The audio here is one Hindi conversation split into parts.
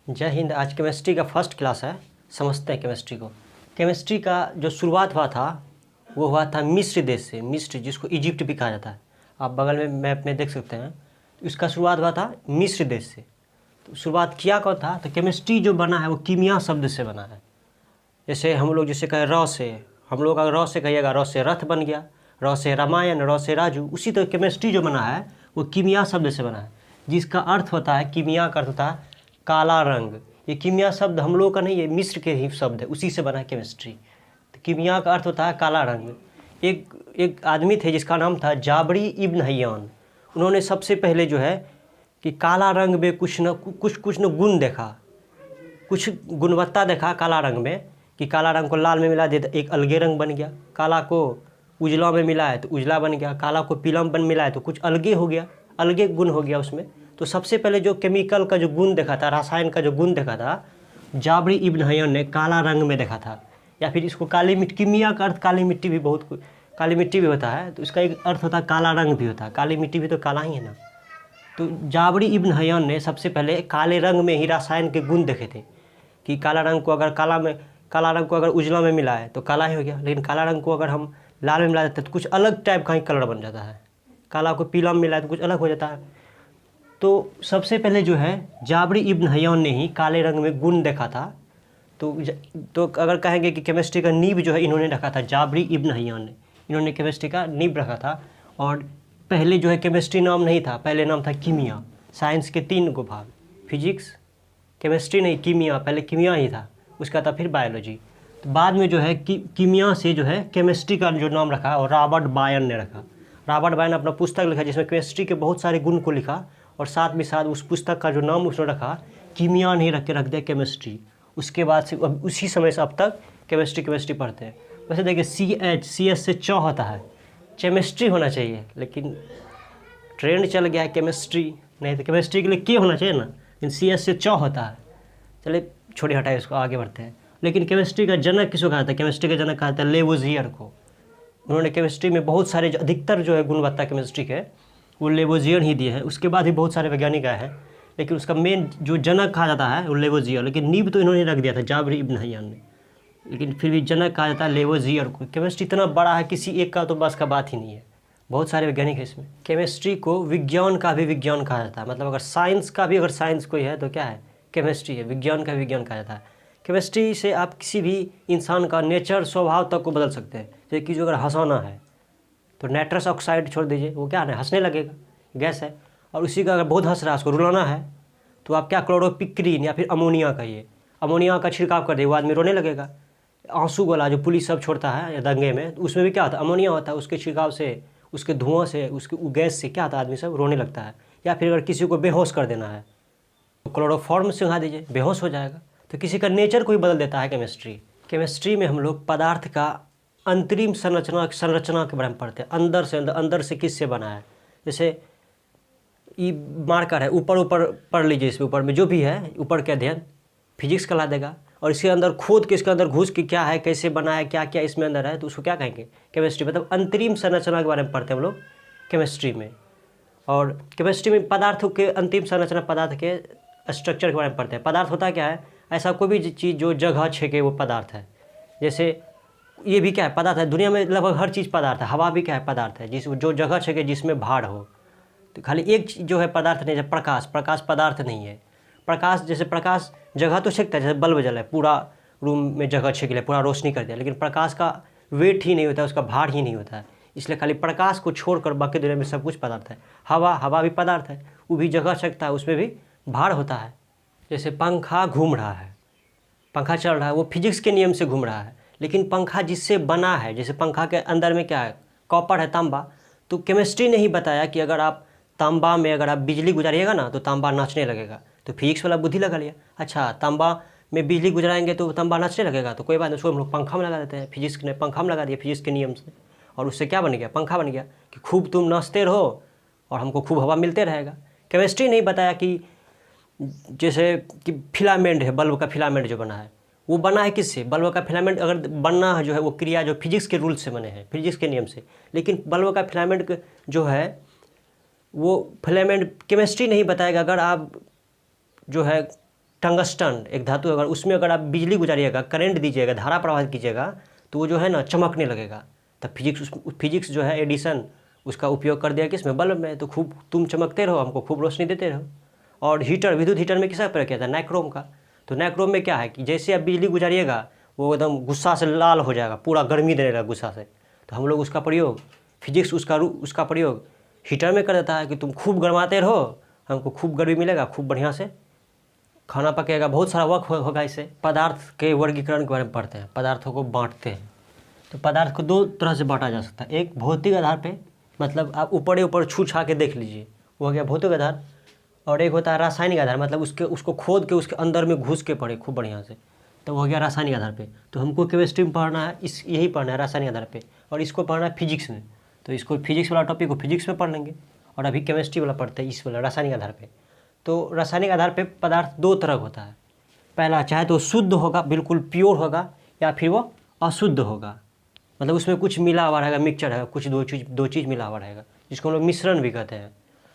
जय हिंद। आज केमिस्ट्री का फर्स्ट क्लास है। समझते हैं केमिस्ट्री को। केमिस्ट्री का जो शुरुआत हुआ था वो हुआ था मिस्र देश से। मिस्र जिसको इजिप्ट भी कहा जाता है, आप बगल में मैप में देख सकते हैं। इसका शुरुआत हुआ था मिस्र देश से। तो शुरुआत किया कौन था? तो केमिस्ट्री जो बना है वो कीमिया शब्द से बना है। जैसे हम लोग जैसे कहें र से, हम लोग अगर र से कहिएगा, र से रथ बन गया, र से रामायण, र से राजू। उसी तरह केमिस्ट्री जो बना है वो कीमिया शब्द से बना है, जिसका अर्थ होता है, कीमिया का अर्थ होता है काला रंग। ये कीमिया शब्द हम लोग का नहीं, ये मिस्र के ही शब्द है, उसी से बना है केमिस्ट्री। तो कीमिया का अर्थ होता है काला रंग। एक आदमी थे जिसका नाम था जाबरी इब्न हय्यान। उन्होंने सबसे पहले जो है कि काला रंग में कुछ न गुण देखा, कुछ गुणवत्ता देखा काला रंग में, कि काला रंग को लाल में मिला दे तो एक अलगे रंग बन गया, काला को उजला में मिला है तो उजला बन गया, काला को पीला में मिला है तो कुछ अलगे हो गया, अलगे गुण हो गया उसमें। तो सबसे पहले जो केमिकल का जो गुण देखा था, रसायन का जो गुण देखा था, जाबरी इब्न हय्यान ने काला रंग में देखा था। या फिर इसको काली मिट्टी, कीमिया का अर्थ काली मिट्टी भी काली मिट्टी भी होता है, तो इसका एक अर्थ होता है काला रंग भी होता है। काली मिट्टी भी तो काला ही है ना। तो जाबरी इब्न हय्यान ने सबसे पहले काले रंग में ही रसायन के गुण देखे थे, कि काला रंग को अगर उजला में मिलाए तो काला ही हो गया, लेकिन काला रंग को अगर हम लाल में मिला देते तो कुछ अलग टाइप का ही कलर बन जाता है, काला को पीला में मिलाए तो कुछ अलग हो जाता है। तो सबसे पहले जो है जाबरी इब्न हय्यान ने ही काले रंग में गुण देखा था। तो अगर कहेंगे कि केमिस्ट्री का नींव जो है इन्होंने रखा था, जाबरी इब्न हय्यान ने, इन्होंने केमिस्ट्री का नींव रखा था। और पहले जो है केमिस्ट्री नाम नहीं था, पहले नाम था कीमिया। साइंस के 3 गो भाग, फिजिक्स, केमिस्ट्री नहीं, कीमिया। पहले कीमिया ही था, उसका था फिर बायोलॉजी। तो बाद में जो है कीमिया से जो है केमिस्ट्री का जो नाम रखा और रॉबर्ट बायन ने रखा। रॉबर्ट बायन अपना पुस्तक लिखा जिसमें केमिस्ट्री के बहुत सारे गुण को लिखा, और साथ में साथ उस पुस्तक का जो नाम उसने रखा कीमिया नहीं रख दिया केमिस्ट्री। उसके बाद से अब उसी समय से अब तक केमिस्ट्री पढ़ते हैं। वैसे देखिए CH से च होता है, केमिस्ट्री होना चाहिए, लेकिन ट्रेंड चल गया है केमिस्ट्री, नहीं तो केमिस्ट्री के लिए के होना चाहिए ना, लेकिन CH से च होता है। चलिए छोड़िए, हटाए इसको, आगे बढ़ते हैं। लेकिन केमिस्ट्री का जनक किसको कहा था? केमिस्ट्री का जनक कहा था लेवोजियर को। उन्होंने केमिस्ट्री में बहुत सारे अधिकतर जो है गुणवत्ता केमिस्ट्री के वो लेवोजियर ही दिए हैं। उसके बाद भी बहुत सारे वैज्ञानिक आए हैं, लेकिन उसका मेन जो जनक कहा जाता है वो लेवोजियर। लेकिन नींव तो इन्होंने रख दिया था जाबरी इब्न हय्यान ने, लेकिन फिर भी जनक कहा जाता है लेवोजियर को। केमिस्ट्री इतना बड़ा है, किसी एक का तो बस का बात ही नहीं है, बहुत सारे वैज्ञानिक हैं इसमें। केमिस्ट्री को विज्ञान का भी विज्ञान कहा जाता है, मतलब अगर साइंस का भी अगर साइंस कोई है तो क्या है? केमिस्ट्री है। विज्ञान का विज्ञान कहा जाता है। केमिस्ट्री से आप किसी भी इंसान का नेचर, स्वभाव तक को बदल सकते हैं। जैसे कि जो अगर हंसाना है तो नाइट्रस ऑक्साइड छोड़ दीजिए, वो क्या है, हंसने लगेगा, गैस है। और उसी का अगर बहुत हंस रहा है, उसको रुलाना है तो आप क्या, क्लोरोपिक्रीन या फिर अमोनिया कहिए, अमोनिया का छिड़काव कर दिए, वो आदमी रोने लगेगा। आंसू वाला जो पुलिस सब छोड़ता है दंगे में, उसमें भी क्या होता है, अमोनिया होता है। उसके छिड़काव से, उसके धुआं से, उसके गैस से क्या होता है, आदमी सब रोने लगता है। या फिर अगर किसी को बेहोश कर देना है तो क्लोरोफॉर्म से सुंघा दीजिए, बेहोश हो जाएगा। तो किसी का नेचर को ही बदल देता है केमिस्ट्री में हम लोग पदार्थ का अंतरिम संरचना के बारे में पढ़ते हैं। अंदर से किससे बना है। जैसे ये मार्कर है, ऊपर पढ़ लीजिए, इसमें ऊपर में जो भी है, ऊपर के अध्ययन फिजिक्स कहला देगा। और इसके अंदर खोद के, इसके अंदर घुस के क्या है, कैसे बना है, क्या क्या इसमें अंदर है, तो उसको क्या कहेंगे? केमिस्ट्री। मतलब अंतरिम संरचना के बारे में पढ़ते हैं हम लोग केमिस्ट्री में। और केमिस्ट्री में पदार्थों के अंतिम संरचना, पदार्थ के स्ट्रक्चर के बारे में पढ़ते हैं। पदार्थ होता क्या है? ऐसा कोई भी चीज़ जो जगह छेके वो पदार्थ है। जैसे ये भी क्या है, पदार्थ है। दुनिया में लगभग हर चीज़ पदार्थ है। हवा भी क्या है, पदार्थ है, जो जगह छेके जिसमें भार हो। तो खाली एक जो है पदार्थ नहीं है, प्रकाश पदार्थ नहीं है। प्रकाश, जैसे प्रकाश जगह तो छेकता है, जैसे बल्ब जला है, पूरा रूम में जगह छेक लिया, पूरा रोशनी कर दिया, लेकिन प्रकाश का वेट ही नहीं होता है, उसका भार ही नहीं होता है। इसलिए खाली प्रकाश को छोड़कर बाकी दुनिया में सब कुछ पदार्थ है। हवा भी पदार्थ है, वो भी जगह छेकता है, उसमें भी भार होता है। जैसे पंखा घूम रहा है, पंखा चल रहा है, वो फिजिक्स के नियम से घूम रहा है। लेकिन पंखा जिससे बना है, जैसे पंखा के अंदर में क्या है, कॉपर है, तांबा, तो केमिस्ट्री ने ही बताया कि अगर आप तांबा में अगर आप बिजली गुजारिएगा ना तो तांबा नाचने लगेगा। तो फिजिक्स वाला बुद्धि लगा लिया, अच्छा तांबा में बिजली गुजराएंगे तो तांबा नाचने लगेगा, तो कोई बात नहीं, उसको हम लोग पंखा में लगा देते हैं। फिजिक्स ने पंखा में लगा दिया फिजिक्स के नियम से, और उससे क्या बन गया, पंखा बन गया, कि खूब तुम नाचते रहो और हमको खूब हवा मिलते रहेगा। केमिस्ट्री नहीं बताया कि जैसे कि फिलामेंट है, बल्ब का फिलामेंट जो बना है वो बना है किससे? बल्ब का फिलामेंट अगर बनना है जो है वो क्रिया जो फिजिक्स के रूल से बने हैं, फिजिक्स के नियम से। लेकिन बल्ब का फिलामेंट जो है वो फिलामेंट केमिस्ट्री नहीं बताएगा। अगर आप जो है टंगस्टन एक धातु, अगर उसमें अगर आप बिजली गुजारिएगा, करंट दीजिएगा, धारा प्रवाहित कीजिएगा, तो वो जो है ना चमकने लगेगा। तब फिजिक्स जो है एडिसन उसका उपयोग कर दिया किसमें, बल्ब में। तो खूब तुम चमकते रहो, हमको खूब रोशनी देते रहो। और हीटर, विद्युत हीटर में किसका प्रयोग किया था, नाइक्रोम का। तो नाइक्रोम में क्या है कि जैसे आप बिजली गुजारिएगा वो एकदम गुस्सा से लाल हो जाएगा, पूरा गर्मी देने लगा गुस्सा से। तो हम लोग उसका प्रयोग, फिजिक्स उसका प्रयोग हीटर में कर देता है कि तुम खूब गर्माते रहो, हमको खूब गर्मी मिलेगा, खूब बढ़िया से खाना पकेगा, बहुत सारा वर्क होगा इससे। पदार्थ के वर्गीकरण के बारे में पढ़ते हैं, पदार्थों को बांटते हैं। तो पदार्थ को दो तरह से बांटा जा सकता है, एक भौतिक आधार पे, मतलब आप ऊपर छू छा के देख लीजिए, वो हो गया भौतिक आधार। और एक होता है रासायनिक आधार, मतलब उसको खोद के उसके अंदर में घुस के पढ़े खूब बढ़िया से, तो वो हो गया रासायनिक आधार पे। तो हमको केमिस्ट्री में पढ़ना है, यही पढ़ना है रासायनिक आधार पे, और इसको पढ़ना है फिजिक्स में। तो इसको फिजिक्स वाला टॉपिक को फिजिक्स में पढ़ लेंगे, और अभी केमिस्ट्री वाला पढ़ते हैं इस वाला रासायनिक आधार पे। तो रासायनिक आधार पे पदार्थ दो तरह का होता है। पहला, चाहे तो शुद्ध होगा, बिल्कुल प्योर होगा, या फिर वो अशुद्ध होगा, मतलब उसमें कुछ मिला हुआ रहेगा, मिक्सचर है, कुछ दो चीज़ मिला हुआ रहेगा, जिसको हम लोग मिश्रण भी कहते हैं।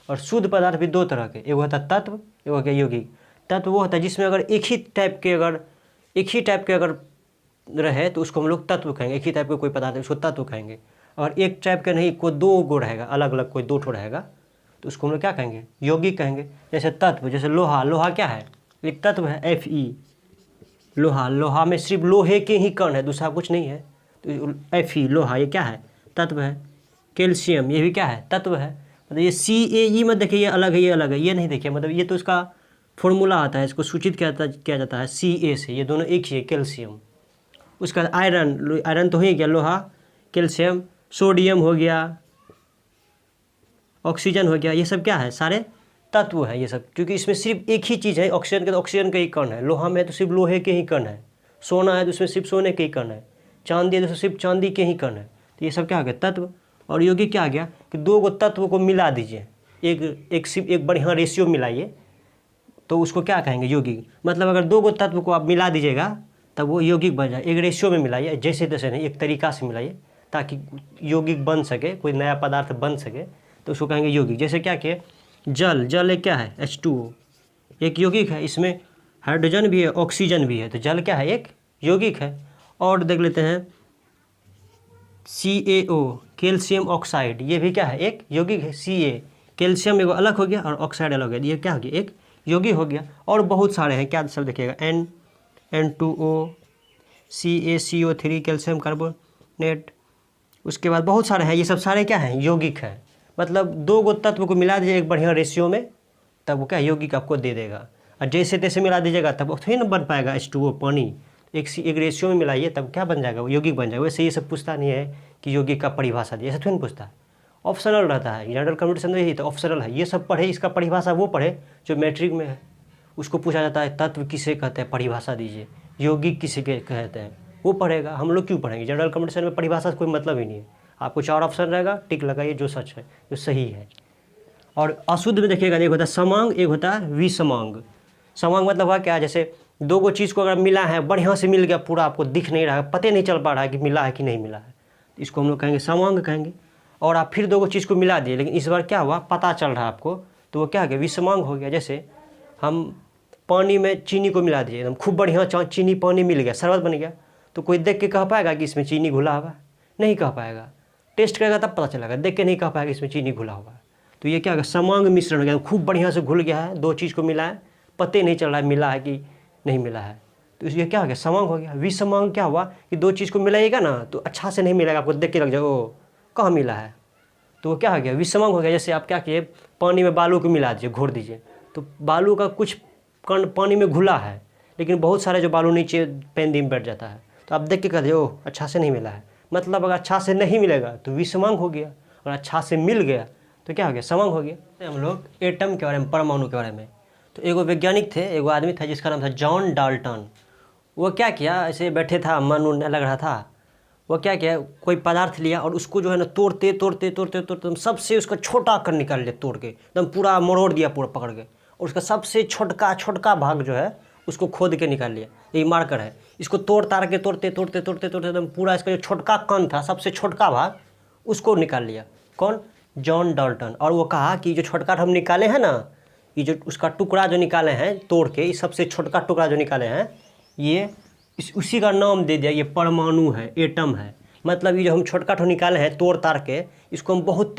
और शुद्ध पदार्थ भी दो तरह के, एक होता है तत्व, एक हो गया यौगिक। तत्व वो होता है जिसमें अगर एक ही टाइप के अगर रहे तो उसको हम लोग तत्व कहेंगे। एक ही टाइप के कोई पदार्थ है उसको तत्व कहेंगे। और एक टाइप का नहीं, कोई दो गो रहेगा, अलग अलग कोई दो ठो रहेगा, तो उसको हम लोग क्या कहेंगे, यौगिक कहेंगे। जैसे तत्व, जैसे लोहा क्या है, एक तत्व है, Fe। लोहा में सिर्फ लोहे के ही कण है, दूसरा कुछ नहीं है। तो Fe लोहा, ये क्या है, तत्व है। कैल्शियम, ये भी क्या है, तत्व है। मतलब ये CaE मत देखिए, ये अलग है, ये अलग है, ये नहीं देखिए, मतलब ये तो इसका फॉर्मूला आता है, इसको सूचित किया जाता है Ca से, ये दोनों एक ही है, कैल्शियम। उसका आयरन तो ही गया, लोहा, कैल्शियम, सोडियम हो गया, ऑक्सीजन हो गया, ये सब क्या है, सारे तत्व है ये सब। क्योंकि इसमें सिर्फ एक ही चीज़ है, ऑक्सीजन के तो ऑक्सीजन के ही कण है, लोहा में तो सिर्फ लोहे के ही कण है, सोना है तो उसमें सिर्फ सोने के ही कण है, चांदी है तो सिर्फ चांदी के ही कण है। तो ये सब क्या हो गया, तत्व। और यौगिक क्या आ गया कि दो गो तत्व को मिला दीजिए, एक बढ़िया रेशियो मिलाइए, तो उसको क्या कहेंगे, यौगिक। मतलब अगर दो गो तत्व को आप मिला दीजिएगा तब वो यौगिक बन जाए। एक रेशियो में मिलाइए, जैसे तैसे नहीं, एक तरीका से मिलाइए ताकि यौगिक बन सके, कोई नया पदार्थ बन सके, तो उसको कहेंगे यौगिक। जैसे क्या कि जल एक क्या है, H2O, एक यौगिक है, इसमें हाइड्रोजन भी है, ऑक्सीजन भी है, तो जल क्या है, एक यौगिक है। और देख लेते हैं CaO, कैल्शियम ऑक्साइड, ये भी क्या है, एक यौगिक है। Ca, कैल्शियम एगो अलग हो गया और ऑक्साइड अलग हो गया, ये क्या हो गया, एक यौगिक हो गया। और बहुत सारे हैं, क्या सब देखिएगा, N2O, CaCO3, कैल्शियम कार्बोनेट, उसके बाद बहुत सारे हैं, ये सब सारे क्या हैं, यौगिक है। मतलब दो गो तत्व को मिला दीजिए एक बढ़िया रेशियो में, तब वो क्या यौगिक आपको दे देगा। और जैसे तैसे मिला दीजिएगा तब वो थोड़ी ना बन पाएगा H2O, पानी। एक रेशियो में मिलाइए तब क्या बन जाएगा, वो यौगिक बन जाएगा। वैसे ये सब पूछता नहीं है कि यौगिक का परिभाषा दिए, ऐसा थोड़ी ना पूछता है, ऑप्शनल रहता है। जनरल कंपटीशन में यही तो ऑप्शनल है, ये सब पढ़े, इसका परिभाषा वो पढ़े जो मैट्रिक में है। उसको पूछा जाता है तत्व किसे कहते हैं, परिभाषा दीजिए, यौगिक किसे कहते हैं, वो पढ़ेगा। हम लोग क्यों पढ़ेंगे, जनरल कंपटीशन में परिभाषा से कोई मतलब ही नहीं है। आपको 4 ऑप्शन रहेगा, टिक लगाइए जो सच है, जो सही है। और अशुद्ध में देखिएगा, एक होता है समांग, एक होता है विषमांग। समांग मतलब हुआ क्या, जैसे दो गो चीज़ को अगर मिला है, बढ़िया से मिल गया, पूरा आपको दिख नहीं रहा है, पता नहीं चल पा रहा है कि मिला है कि नहीं मिला है, इसको हम लोग कहेंगे समांग कहेंगे। और आप फिर दो गो चीज़ को मिला दिए, लेकिन इस बार क्या हुआ, पता चल रहा है आपको, तो वो क्या हो गया, विषमांग हो गया। जैसे हम पानी में चीनी को मिला दिए, एकदम खूब बढ़िया चीनी पानी मिल गया, शरबत बन गया, तो कोई देख के कह पाएगा कि इसमें चीनी घुला हुआ है, नहीं कह पाएगा। टेस्ट करेगा तब पता चलेगा, देख के नहीं कह पाएगा इसमें चीनी घुला हुआ है। तो ये क्या होगा, समांग मिश्रण हो गया, खूब बढ़िया से घुल गया है, दो चीज़ को मिला है, पते नहीं चल रहा है मिला है कि नहीं मिला है, तो इसलिए क्या हो गया, समांग हो गया। विषमांग क्या हुआ कि दो चीज़ को मिलाइएगा ना तो अच्छा से नहीं मिलेगा, आपको देख के लग जाए ओ कहाँ मिला है, तो वो क्या हो गया, विषमांग हो गया। जैसे आप क्या किए, पानी में बालू को मिला दीजिए, घोर दीजिए, तो बालू का कुछ कण पानी में घुला है, लेकिन बहुत सारे जो बालू नीचे पेंदी में बैठ जाता है, तो आप देख के कहते हो अच्छा से नहीं मिला है। मतलब अगर अच्छा से नहीं मिलेगा तो विषमांग हो गया, और अच्छा से मिल गया तो क्या हो गया, समांग हो गया। हम लोग एटम के बारे में, परमाणु के बारे में, तो एगो वैज्ञानिक थे, एगो आदमी था जिसका नाम था जॉन डाल्टन। वो क्या किया, ऐसे बैठे था, मन उन लग रहा था, वो क्या किया, कोई पदार्थ लिया और उसको जो है ना तोड़ते सबसे उसका छोटा कर निकाल लिया, तोड़ के एकदम पूरा मरोड़ दिया, पूरा पकड़ के, और उसका सबसे छोटका भाग जो है उसको खोद के निकाल लिया। ये मार्कर है, इसको तोड़ते एकदम पूरा इसका जो छोटका कण था, सबसे छोटका भाग, उसको निकाल लिया। कौन, जॉन डाल्टन। और वो कहा कि जो छोटका हम निकाले हैं ना, ये जो उसका टुकड़ा जो निकाले हैं तोड़ के, ये सबसे छोटका टुकड़ा जो निकाले हैं, ये उसी का नाम दे दिया, ये परमाणु है, एटम है। मतलब ये जो हम छोटका ठो निकाले हैं तोड़ ताड़ के, इसको हम बहुत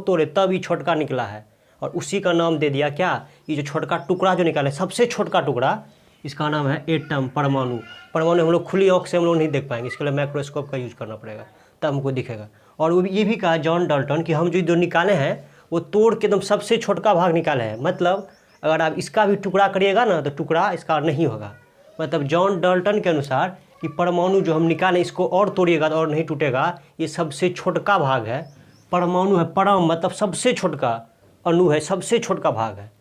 तोड़े तब ये छोटका निकला है, और उसी का नाम दे दिया क्या, ये जो छोटका टुकड़ा जो निकाले, सबसे छोटका टुकड़ा, इसका नाम है एटम, परमाणु। परमाणु हम लोग खुली आँख से हम लोग नहीं देख पाएंगे, इसके लिए माइक्रोस्कोप का यूज़ करना पड़ेगा, तब हमको दिखेगा। और वो ये भी कहा जॉन डाल्टन कि हम जो निकाले हैं वो तोड़ के एकदम सबसे छोटका भाग निकाले हैं। मतलब अगर आप इसका भी टुकड़ा करिएगा ना तो टुकड़ा इसका नहीं होगा। मतलब जॉन डाल्टन के अनुसार कि परमाणु जो हम निकालें इसको और तोड़िएगा तो और नहीं टूटेगा, ये सबसे छोटका भाग है, परमाणु है। परम मतलब सबसे छोटका, अणु है, सबसे छोटका भाग है।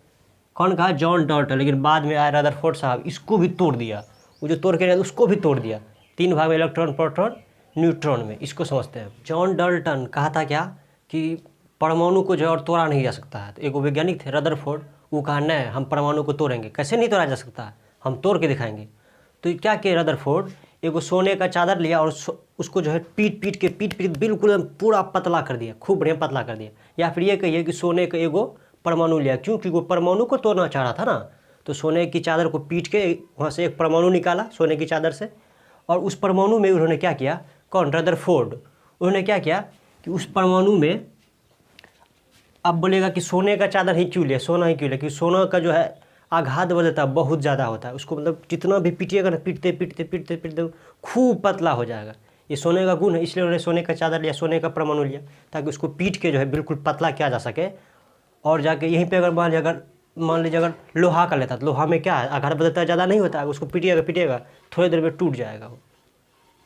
कौन कहा? John Dalton. लेकिन बाद में आया रदरफोर्ड साहब, इसको भी तोड़ दिया, वो जो तोड़ के उसको भी तोड़ दिया, 3 भाग में, इलेक्ट्रॉन, प्रोटॉन, न्यूट्रॉन में। इसको समझते हैं। जॉन डाल्टन कहा था क्या कि परमाणु को जो है और तोड़ा नहीं जा सकता है। तो एक वैज्ञानिक थे रदरफोर्ड, वो कहा नहीं हम परमाणु को तोड़ेंगे। कैसे नहीं तोड़ा जा सकता है, हम तोड़ के दिखाएंगे। तो क्या किया रदरफोर्ड, एगो सोने का चादर लिया और उसको जो है पीट पीट बिल्कुल पूरा पतला कर दिया, खूब बढ़िया पतला कर दिया। या फिर ये कहिए कि सोने का एगो परमाणु लिया, क्योंकि वो परमाणु को तोड़ना चाह रहा था ना। तो सोने की चादर को पीट के वहाँ से एक परमाणु निकाला सोने की चादर से, और उस परमाणु में उन्होंने क्या किया, कौन? रदरफोर्ड। उन्होंने क्या किया कि उस परमाणु में, अब बोलेगा कि सोने का चादर ही क्यों लिया, सोना ही क्यों लिया, क्योंकि सोना का जो है आघात बदलता बहुत ज़्यादा होता है, उसको मतलब जितना भी पीटिएगा ना, पीटते खूब पतला हो जाएगा। ये सोने का गुण है, इसलिए उन्होंने सोने का चादर लिया, सोने का परमाणु लिया, ताकि उसको पीट के जो है बिल्कुल पतला किया जा सके। और जाके यहीं पे अगर मान लीजिए अगर लोहा का लेता तो लोहा में क्या है, आघात बदलता ज़्यादा नहीं होता है, उसको पीटिएगा थोड़ी देर में टूट जाएगा वो।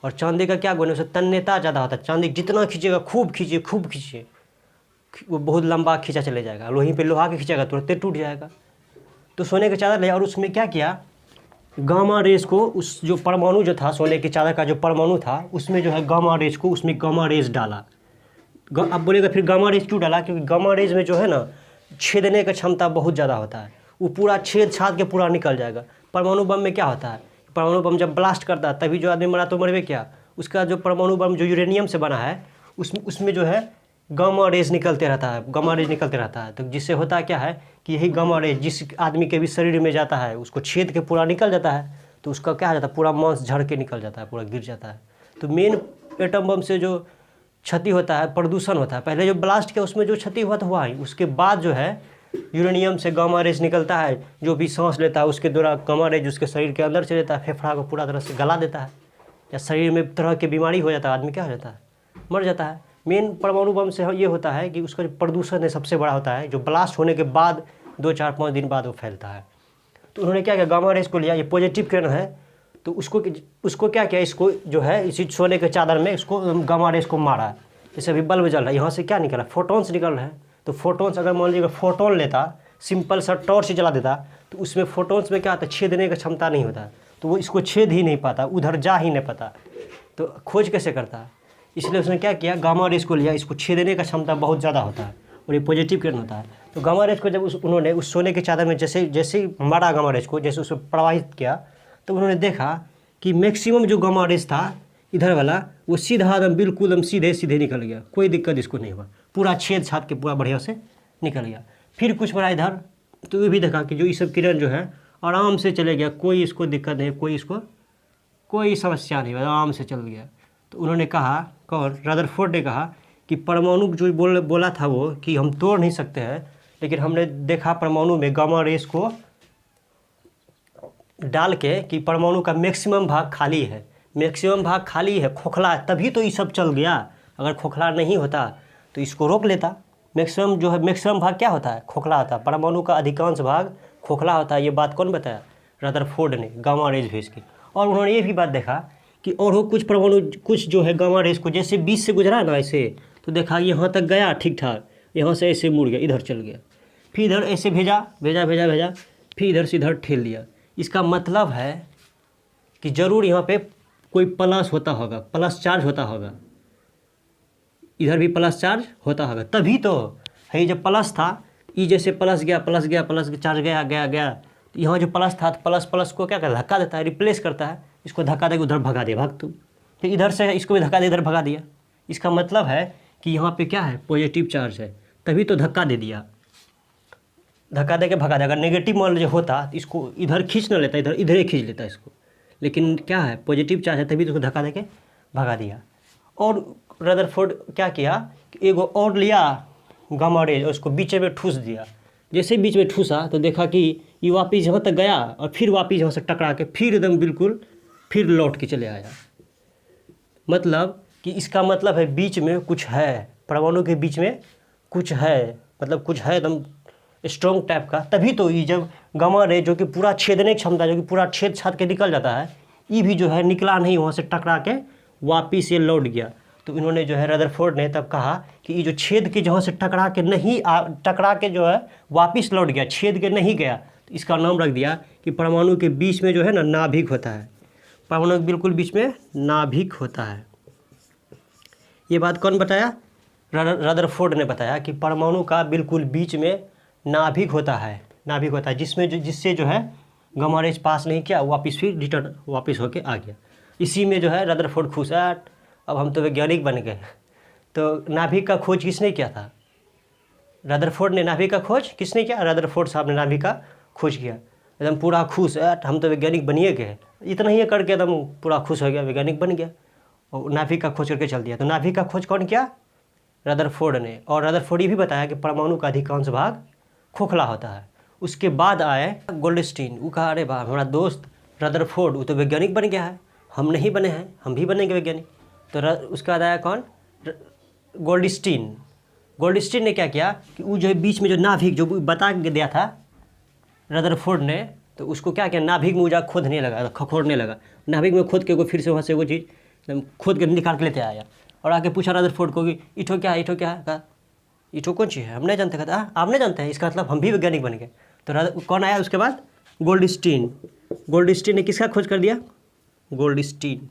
और चांदी का क्या गुण है, उसे तन्यता ज़्यादा होता है। चांदी जितना खींचेगा, खूब खींचिए, वो बहुत लंबा खींचा चले जाएगा। वहीं पे लोहा के खींचेगा तुरंत टूट जाएगा। तो सोने का चादर लिया और उसमें क्या किया, गामा रेज को, उस जो परमाणु जो था, सोने की चादर का जो परमाणु था, उसमें जो है गामा रेज को, उसमें गामा रेज डाला। अब बोलेगा फिर गामा रेज क्यों डाला? क्योंकि गामा रेज में जो है ना छेदने का क्षमता बहुत ज़्यादा होता है, वो पूरा छेद छाद के पूरा निकल जाएगा। परमाणु बम में क्या होता है, परमाणु बम जब ब्लास्ट करता है तभी जो आदमी मरा तो मरवे क्या, उसका जो परमाणु बम जो यूरेनियम से बना है उसमें जो है गामा रेज निकलते रहता है। तो जिससे होता क्या है कि यही गामा रेज जिस आदमी के भी शरीर में जाता है उसको छेद के पूरा निकल जाता है, तो उसका क्या हो जाता है, पूरा मांस झड़ के निकल जाता है, पूरा गिर जाता है। तो मेन एटम बम से जो क्षति होता है, प्रदूषण होता है। पहले जो ब्लास्ट किया उसमें जो क्षति हुआ ही, उसके बाद जो है यूरेनियम से गामा रेज निकलता है, जो भी सांस लेता है उसके द्वारा गामा रेज उसके शरीर के अंदर चले जाता है, फेफड़ा को पूरा तरह से गला देता है, या शरीर में तरह की बीमारी हो जाता है, आदमी क्या हो जाता है, मर जाता है। मेन परमाणु बम से ये होता है कि उसका जो प्रदूषण है सबसे बड़ा होता है, जो ब्लास्ट होने के बाद 2, 4, 5 दिन बाद वो फैलता है। तो उन्होंने क्या किया, गामा रेज को लिया, ये पॉजिटिव किरण है, तो उसको क्या किया, इसको जो है इसी सोने के चादर में इसको गामा रेज को मारा। जैसे अभी बल्ब जल रहा है, यहाँ से क्या निकल रहा है, फोटॉन्स निकल रहे हैं। तो फोटॉन्स अगर मान लीजिए फोटोन लेता, सिंपल सा टॉर्च जला देता, तो उसमें फोटॉन्स में क्या होता है, छेदने का क्षमता नहीं होता, तो वो इसको छेद ही नहीं पाता, उधर जा ही नहीं पाता, तो खोज कैसे करता। इसलिए उसने क्या किया, गामा रेज को लिया, इसको छेदने का क्षमता बहुत ज़्यादा होता है और ये पॉजिटिव किरण होता है। तो गामा रेज को जब उन्होंने उस सोने की चादर में जैसे ही मारा गामा रेज को, जैसे उसमें प्रवाहित किया, तो उन्होंने देखा कि मैक्सिमम जो गामा रेज था इधर वाला, वो सीधा एकदम बिल्कुल एकदम सीधे निकल गया, कोई दिक्कत इसको नहीं हुआ, पूरा छेद छाद के पूरा बढ़िया से निकल गया। फिर कुछ बड़ा इधर, तो ये भी देखा कि जो ये सब किरण जो है आराम से चले गया, कोई इसको दिक्कत नहीं, कोई समस्या नहीं, आराम से चल गया। तो उन्होंने कहा, कौन, रदरफोर्ड ने कहा कि परमाणु जो बोला था वो कि हम तोड़ नहीं सकते हैं, लेकिन हमने देखा परमाणु में गामा रेज को डाल के कि परमाणु का मैक्सिमम भाग खाली है, खोखला है, तभी तो ये सब चल गया। अगर खोखला नहीं होता तो इसको रोक लेता। मैक्सिमम जो है, मैक्सिमम भाग क्या होता है, खोखला होता है। परमाणु का अधिकांश भाग खोखला होता है। ये बात कौन बताया, रदरफोर्ड ने, गामा रेज भेज के। और उन्होंने ये भी बात देखा कि और वो कुछ परमाणु, कुछ जो है गामा रेज को जैसे बीच से गुजरा ना ऐसे, तो देखा यहाँ तक गया ठीक ठाक, यहाँ से ऐसे मुड़ गया, इधर चल गया, फिर इधर ऐसे भेजा, फिर इधर से इधर ठेल दिया। इसका मतलब है कि ज़रूर यहाँ पे कोई प्लस होता होगा, प्लस चार्ज होता होगा, इधर भी प्लस चार्ज होता होगा, तभी तो है। जब प्लस था, ये जैसे प्लस गया चार्ज गया, तो यहाँ जो प्लस था, तो प्लस को क्या करता है, धक्का देता है, रिप्लेस करता है। इसको धक्का देकर उधर भगा दिया, भाग तू। फिर इधर से इसको भी धक्का दे, इधर भगा दिया। इसका मतलब है कि यहाँ पे क्या है, पॉजिटिव चार्ज है, तभी तो धक्का दे दिया। धक्का दे के भगा दे। अगर नेगेटिव मान लीजिए होता तो इसको इधर खींच ना लेता, इधर इधर ही खींच लेता इसको, लेकिन क्या है पॉजिटिव चार्ज है तभी तो उसको धक्का दे के भगा दिया। और रदरफोर्ड क्या किया कि एगो और लिया गामा रे और उसको बीच में ठूस दिया। जैसे बीच में ठूसा तो देखा कि ये वापिस यहाँ तक गया और फिर वापिस यहाँ से टकरा के फिर एकदम बिल्कुल फिर लौट के चले आया। मतलब कि इसका मतलब है बीच में कुछ है, परमाणु के बीच में कुछ है, मतलब कुछ है एकदम स्ट्रॉन्ग टाइप का। तभी तो ये जब गामा रे जो कि पूरा छेदने की क्षमता, जो कि पूरा छेद छाद के निकल जाता है, ये भी जो है निकला नहीं, वहाँ से टकरा के वापिस ये लौट गया। तो इन्होंने जो है रदरफोर्ड ने तब कहा कि ये जो छेद के जहाँ से टकरा के जो है वापिस लौट गया, छेद के नहीं गया, तो इसका नाम रख दिया कि परमाणु के बीच में जो है ना नाभिक होता है। परमाणु के बिल्कुल बीच में नाभिक होता है। ये बात कौन बताया? रदरफोर्ड ने बताया कि परमाणु का बिल्कुल बीच में नाभिक होता है, नाभिक होता है जिससे जो है गामा रेज पास नहीं किया, वापस फिर रिटर्न वापस होके आ गया। इसी में जो है रदरफोर्ड खुश है, अब हम तो वैज्ञानिक बन गए। तो नाभिक का खोज किसने किया था? रदरफोर्ड ने। नाभिक का खोज किसने किया? रदरफोर्ड साहब ने नाभिक का खोज किया। एकदम पूरा खुश है, हम तो वैज्ञानिक बनिए गए। इतना ही करके एकदम पूरा खुश हो गया, वैज्ञानिक बन गया और नाभिक का खोज करके चल दिया। तो नाभिक का खोज कौन किया? रदरफोर्ड ने। और रदरफोर्ड ये भी बताया कि परमाणु का अधिकांश भाग खोखला होता है। उसके बाद आए गोल्डस्टीन। वो कहा अरे वाह, हमारा दोस्त रदरफोर्ड वो तो वैज्ञानिक बन गया है, हम नहीं बने हैं, हम भी बनेंगे वैज्ञानिक। तो उसका बाद आया कौन? गोल्डस्टीन। गोल्डस्टीन ने क्या किया कि वो जो है बीच में जो नाभिक जो बता के दिया था रदरफोर्ड ने, तो उसको क्या किया, नाभिक में जाकर खोदने लगा, खखोरने लगा। नाभिक में खोद के वो फिर से वहाँ से वो चीज़ खोद के निकाल के लेते आया और आके पूछा रदरफोर्ड को कि इठो क्या है, इठो क्या है? कहा इठो कौन चीज़ है, हम नहीं जानते। कहता आप नहीं जानते हैं, इसका मतलब हम भी वैज्ञानिक बन गए। तो कौन आया उसके बाद? गोल्डस्टीन। गोल्डस्टीन ने किसका खोज कर दिया? गोल्डस्टीन।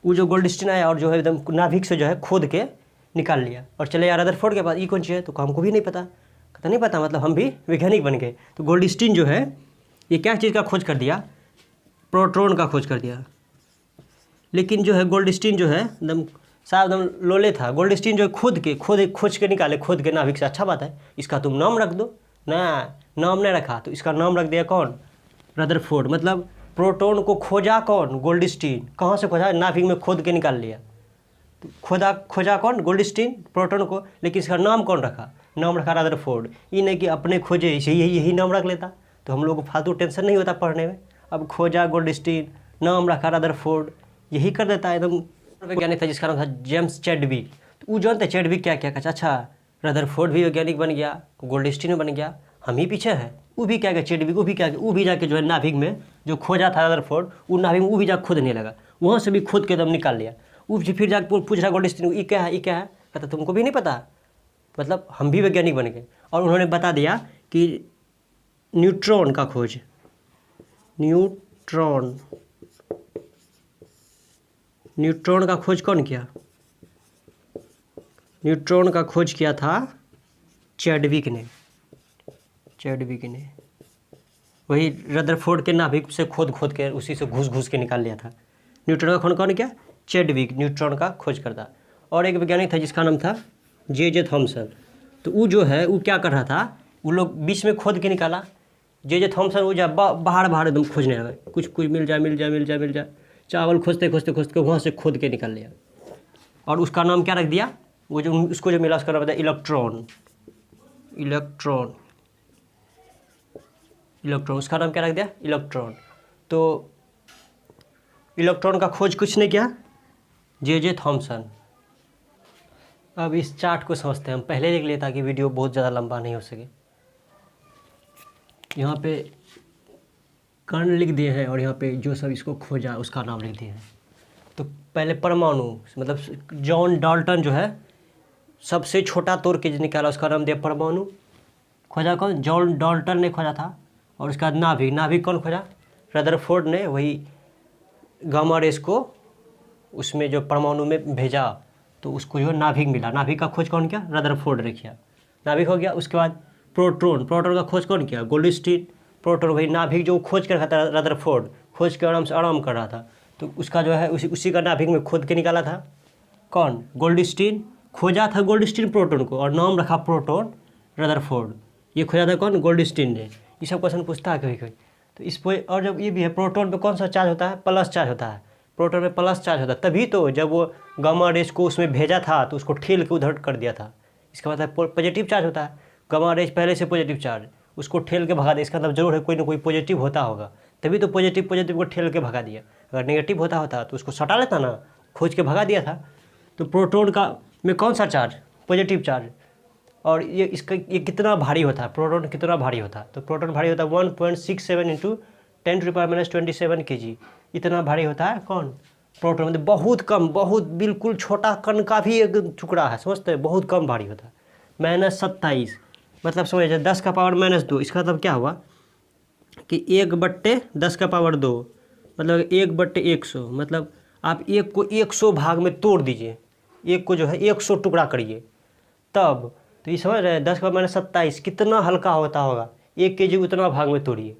वो जो गोल्डस्टीन आया और जो है एकदम नाभिक से जो है खोद के निकाल लिया और चले यार रदरफोर्ड के पास, ये कौन चीज़ है? तो हमको भी नहीं पता। कहता नहीं पता, मतलब हम भी वैज्ञानिक बन गए। तो गोल्डस्टीन जो है ये क्या चीज़ का खोज कर दिया? प्रोटॉन का खोज कर दिया। लेकिन जो है गोल्डस्टीन जो है एकदम साहब एकदम लोले था। गोल्डस्टीन जो है खोज के निकाले, खोद के नाभिक से। अच्छा बात है, इसका तुम नाम रख दो ना। नाम नहीं रखा तो इसका नाम रख दिया कौन? रदरफोर्ड। मतलब प्रोटॉन को खोजा कौन? गोल्डस्टीन। कहाँ से खोजा? नाभिक में खोद के निकाल लिया। तो खोजा कौन? गोल्डस्टीन प्रोटॉन को। लेकिन इसका नाम कौन रखा? नाम रखा रदरफोर्ड। ये नहीं कि अपने खोजे इसे यही नाम रख लेता तो हम लोग को फालतू टेंशन नहीं होता पढ़ने में। अब खोजा गोल्डस्टीन, नाम रखा रदरफोर्ड, यही कर देता है। एकदम वैज्ञानिक था जिसका नाम था जेम्स चैडविक। तो वो जानते चैडविक क्या क्या? अच्छा रदरफोर्ड भी वैज्ञानिक बन गया, गोल्डस्टीन बन गया, हम ही पीछे हैं। वो भी क्या गया चैडविक, वो भी क्या गया, वो भी जाके जो है नाभिक में जो खोजा था रदरफोर्ड, वो नाभिक में वो भी जाकर खोदने लगा, वहाँ से भी खोद के एकदम निकाल लिया। वो फिर जाकर पूछ रहा गोल्डस्टीन ये क्या है, ये क्या है? कहता तुमको भी नहीं पता, मतलब हम भी वैज्ञानिक बन गए। और उन्होंने बता दिया कि न्यूट्रॉन का खोज, न्यूट्रॉन का खोज कौन किया? न्यूट्रॉन का खोज किया था चैडविक ने। वही रदरफोर्ड के नाभिक से खोद के उसी से घुस के निकाल लिया था। न्यूट्रॉन का खोज कौन किया? चैडविक न्यूट्रॉन का खोज करता। और एक वैज्ञानिक था जिसका नाम था जे थॉमसन। तो वो जो है वो क्या कर रहा था, वो लोग बीच में खोद के निकाला। जे थॉमसन वो बाहर एकदम खोजने लगा, कुछ मिल जाए। चावल खोजते वहाँ से खोद के निकाल लिया। और उसका नाम क्या रख दिया? वो जो उसको जो मिला उसका नाम था इलेक्ट्रॉन। उसका नाम क्या रख दिया? इलेक्ट्रॉन। तो इलेक्ट्रॉन का खोज किसने किया? J Thomson. अब इस चार्ट को समझते हैं हम, पहले लिख लिए ताकि वीडियो बहुत ज़्यादा लंबा नहीं हो सके। यहाँ पे कर्ण लिख दिए हैं और यहाँ पे जो सब इसको खोजा उसका नाम लिख दिए हैं। तो पहले परमाणु, मतलब जॉन डाल्टन जो है सबसे छोटा तोड़ के निकाला, उसका नाम दिया परमाणु। खोजा कौन? जॉन डाल्टन ने खोजा था। और उसका नाभिक कौन खोजा? रदरफोर्ड ने वही गामा रेस को उसमें जो परमाणु में भेजा तो उसको जो नाभिक मिला। नाभिक का खोज कौन किया? रदरफोर्ड ने किया। नाभिक हो गया। उसके बाद प्रोटॉन का खोज कौन किया? गोल्डस्टीन। प्रोटॉन वही नाभिक जो खोज कर रखा था रदरफोर्ड, खोज के आराम कर रहा था, तो उसका जो है उसी का नाभिक में खोद के निकाला था कौन? गोल्डस्टीन। खोजा था गोल्डस्टीन प्रोटॉन को और नाम रखा प्रोटॉन रदरफोर्ड। ये खोजा था कौन? गोल्डस्टीन ने। ये सब क्वेश्चन पूछता है कभी कभी। तो इस पर और जब ये भी है, प्रोटॉन पे कौन सा चार्ज होता है? प्लस चार्ज होता है। प्रोटॉन में प्लस चार्ज होता है, तभी तो जब वो गामा रेज को उसमें भेजा था तो उसको ठेल के उधर कर दिया था। इसका मतलब पॉजिटिव चार्ज होता है। गामा रेज पहले से पॉजिटिव चार्ज, उसको ठेल के भगा दिया। इसका मतलब जरूर है कोई ना कोई पॉजिटिव होता होगा, तभी तो पॉजिटिव को ठेल के भगा दिया। अगर नेगेटिव होता तो उसको सटा लेता ना, खोज के भगा दिया था। तो प्रोटॉन का में कौन सा चार्ज? Positive charge. और ये कितना भारी होता है? प्रोटॉन कितना भारी होता है? तो प्रोटॉन भारी होता है 1.67 इंटू 10⁻⁻27 kg। इतना भारी होता है कौन? प्रोटॉन। मतलब बहुत कम, बहुत बिल्कुल छोटा कण का भी एक टुकड़ा है, समझते हैं? बहुत कम भारी होता है। -27 मतलब समझ 10⁻⁻2। इसका मतलब क्या हुआ कि 1/10⁻2 मतलब 1/100। मतलब आप एक को 100 भाग में तोड़ दीजिए, एक को जो है 100 टुकड़ा करिए तब। तो ये समझ रहे हैं 10⁻27 कितना हल्का होता होगा। 1 kg उतना भाग में तोड़िए,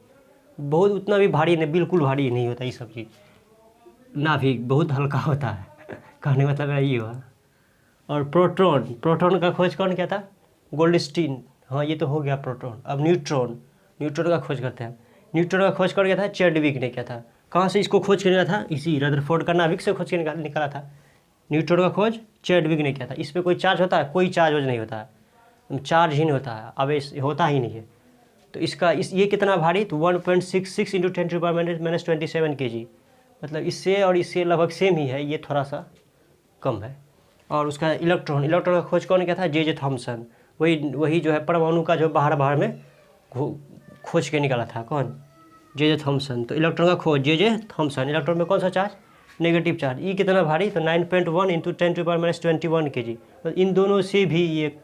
बहुत उतना भी भारी नहीं, बिल्कुल भारी नहीं होता ये सब चीज़। नाभिक बहुत हल्का होता है कहने का मतलब यही हुआ। और प्रोटॉन का खोज कौन किया था? गोल्डस्टीन। हाँ ये तो हो गया प्रोटॉन। अब न्यूट्रॉन का खोज करते हैं। न्यूट्रॉन का खोज कौन किया था? चैडविक ने किया था। कहाँ से इसको खोज किया था? इसी रदरफोर्ड का नाभिक से खोज के निकाला था। न्यूट्रॉन का खोज चैडविक ने किया था। इस पर कोई चार्ज होता है? कोई चार्ज नहीं होता है, चार्ज ही नहीं होता है, आवेश होता ही नहीं है। तो ये कितना भारी? तो 1.66 इंटू 10⁻⁻27 kg। मतलब इससे और इससे लगभग सेम ही है, ये थोड़ा सा कम है। और उसका इलेक्ट्रॉन का खोज कौन किया था? J Thomson. वही जो है परमाणु का जो बाहर में खोज के निकाला था। कौन? J Thomson. तो इलेक्ट्रॉन का खोज जे थॉमसन। इलेक्ट्रॉन में कौन सा चार्ज? Negative charge. ये कितना भारी? तो 9.1 इंटू 10⁻⁻21 kg। तो इन दोनों से भी ये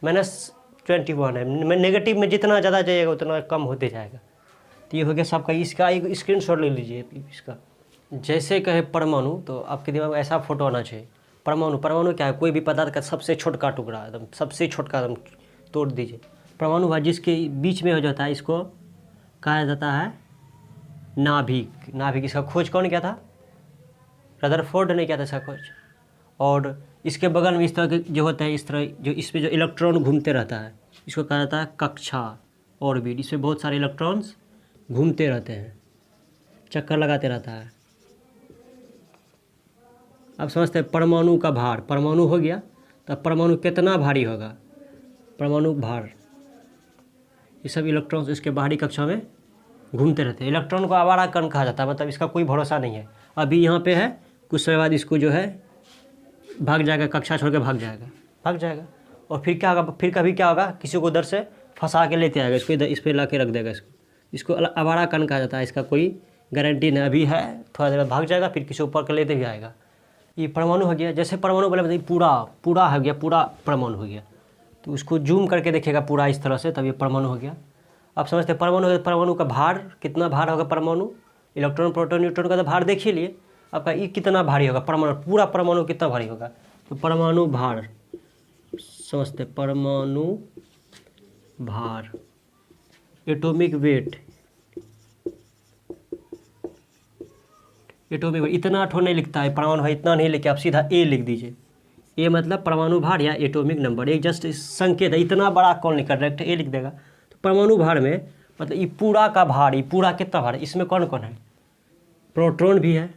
-21 है। नेगेटिव में जितना ज़्यादा जाएगा उतना कम होते जाएगा। तो ये हो गया सबका। इसका एक स्क्रीनशॉट ले लीजिए इसका। जैसे कहे परमाणु, तो आपके दिमाग में ऐसा फोटो आना चाहिए। परमाणु क्या है? कोई भी पदार्थ का सबसे छोटका टुकड़ा, एकदम सबसे छोटका, एकदम तोड़ दीजिए। परमाणु भाग जिसके बीच में हो जाता है, इसको कहा जाता है नाभिक। इसका खोज कौन किया था? रदरफोर्ड ने किया था इसका खोज। और इसके बगल में इस तरह के जो होता है, इस तरह जो इसमें जो इलेक्ट्रॉन घूमते रहता है, इसको कहा जाता है कक्षा, ऑर्बिट। इसमें बहुत सारे इलेक्ट्रॉन्स घूमते रहते हैं, चक्कर लगाते रहता है। अब समझते हैं परमाणु का भार। परमाणु हो गया, तो परमाणु कितना भारी होगा? परमाणु भार, ये सब इलेक्ट्रॉन्स इसके बाहरी कक्षा में घूमते रहते हैं। इलेक्ट्रॉन को आवारा कण कहा जाता है, मतलब इसका कोई भरोसा नहीं है। अभी यहाँ पे है, कुछ समय बाद इसको जो है भाग जाएगा, कक्षा छोड़ के भाग जाएगा। और फिर क्या होगा? फिर कभी क्या होगा? किसी को उधर से फंसा के लेते आएगा, इसको इस पर ला के रख देगा। इसको आवारा कण कहा जाता है। इसका कोई गारंटी नहीं। अभी है, थोड़ा देर भाग जाएगा, फिर किसी ऊपर के लेते भी आएगा। ये परमाणु हो गया। जैसे परमाणु बोले बताइए पूरा हो गया, पूरा परमाणु हो गया। तो उसको जूम करके देखेगा पूरा इस तरह से, तब ये परमाणु हो गया। आप समझते हैं परमाणु का भार कितना भार होगा? परमाणु, इलेक्ट्रॉन, प्रोटॉन, न्यूट्रॉन का तो भार देख ही लिए। आपका ये कितना भारी होगा? पूरा परमाणु कितना भारी होगा? तो परमाणु भार समझते, परमाणु भार, एटॉमिक वेट। इतना ठो नहीं लिखता है परमाणु भार, इतना नहीं लिखे, आप सीधा ए लिख दीजिए। ए मतलब परमाणु भार या एटॉमिक नंबर, एक जस्ट संकेत है। इतना बड़ा कौन लिखा? डायरेक्ट ए लिख देगा। तो परमाणु भार में मतलब ये पूरा का भार, ये पूरा कितना भार है? इसमें कौन कौन है? प्रोटॉन भी है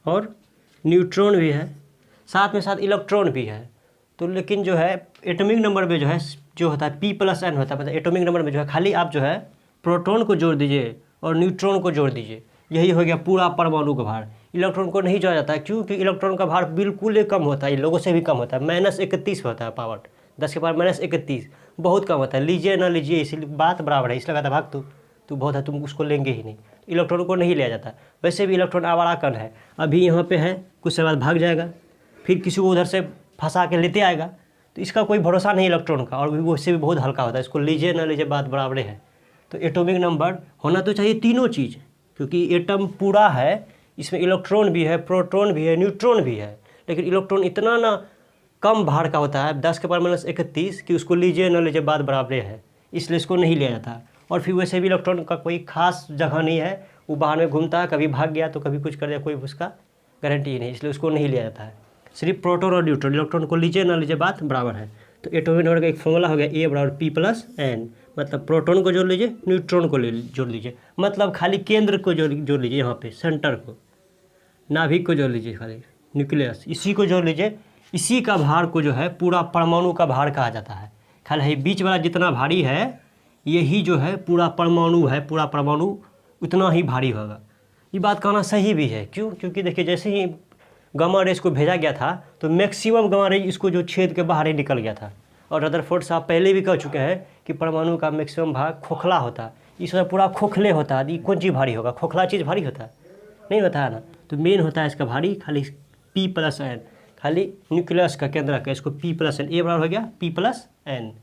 और न्यूट्रॉन भी है, साथ में साथ इलेक्ट्रॉन भी है। तो लेकिन जो है एटॉमिक नंबर में जो होता है P+N होता है। मतलब एटॉमिक नंबर में जो है खाली आप जो है प्रोटॉन को जोड़ दीजिए और न्यूट्रॉन को जोड़ दीजिए, यही हो गया पूरा परमाणु का भार। इलेक्ट्रॉन को नहीं जोड़ा जाता है, क्योंकि इलेक्ट्रॉन का भार बिल्कुल ही कम होता है, लोगों से भी कम होता है। -31 होता है पावर, 10⁻⁻31, बहुत कम होता है। लीजिए ना लीजिए, इसलिए बात बराबर है। इसलिए कहता है भाग तू बहुत है, तुम उसको लेंगे ही नहीं। इलेक्ट्रॉन को नहीं लिया जाता। वैसे भी इलेक्ट्रॉन आवारा कण है, अभी यहाँ पे है, कुछ समय बाद भाग जाएगा, फिर किसी को उधर से फंसा के लेते आएगा। तो इसका कोई भरोसा नहीं इलेक्ट्रॉन का, और भी उससे भी बहुत हल्का होता है। इसको लीजिए ना लीजिए, बात बराबर है। तो एटॉमिक नंबर होना तो चाहिए तीनों चीज़, क्योंकि एटम पूरा है, इसमें इलेक्ट्रॉन भी है, प्रोटॉन भी है, न्यूट्रॉन भी है। लेकिन इलेक्ट्रॉन इतना ना कम भार का होता है, 10⁻⁻31, कि उसको लीजिए ना लीजिए बात बराबर है, इसलिए इसको नहीं लिया जाता। और फिर वैसे भी इलेक्ट्रॉन का कोई खास जगह नहीं है, वो बाहर में घूमता है, कभी भाग गया तो कभी कुछ कर दिया, कोई उसका गारंटी नहीं, इसलिए उसको नहीं लिया जाता है। सिर्फ प्रोटॉन और न्यूट्रॉन, इलेक्ट्रॉन को लीजिए ना लीजिए बात बराबर है। तो एटॉमिक नंबर का एक फॉर्मूला हो गया ए बराबर पी प्लस एन, मतलब प्रोटॉन को जोड़ लीजिए, न्यूट्रॉन को जोड़ लीजिए, मतलब खाली केंद्र को जोड़ लीजिए, यहाँ पे सेंटर को, नाभिक को जोड़ लीजिए, खाली न्यूक्लियस इसी को जोड़ लीजिए। इसी का भार को जो है पूरा परमाणु का भार कहा जाता है। खाली बीच वाला जितना भारी है यही जो है पूरा परमाणु है, पूरा परमाणु उतना ही भारी होगा। ये बात कहना सही भी है, क्यों? क्योंकि देखिए जैसे ही गामा रेस को भेजा गया था तो मैक्सिमम गामा रे इसको जो छेद के बाहर ही निकल गया था। और रदरफोर्ड साहब पहले भी कह चुके हैं कि परमाणु का मैक्सिमम भाग खोखला होता है, इसमें पूरा खोखले होता है। कौन चीज़ भारी होगा? खोखला चीज़ भारी होता है? नहीं होता है ना। तो मेन होता है इसका भारी खाली पी प्लस एन, खाली न्यूक्लियस का केंद्र का, इसको पी प्लस एन, ए बराबर हो गया P plus N.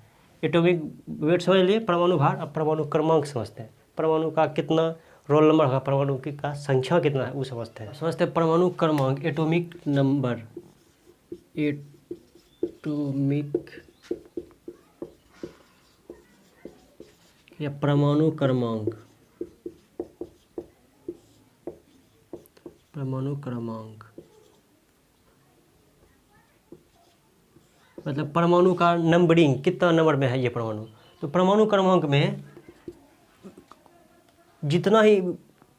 Atomic weight समझ लिए, परमाणु भार। अब परमाणु क्रमांक समझते हैं, परमाणु का कितना रोल नंबर होगा, परमाणु की का संख्या कितना है वो समझते हैं। परमाणु क्रमांक, एटॉमिक नंबर, एटॉमिक या परमाणु क्रमांक, परमाणु क्रमांक मतलब परमाणु का नंबरिंग, कितना नंबर में है ये परमाणु। तो परमाणु क्रमांक में जितना ही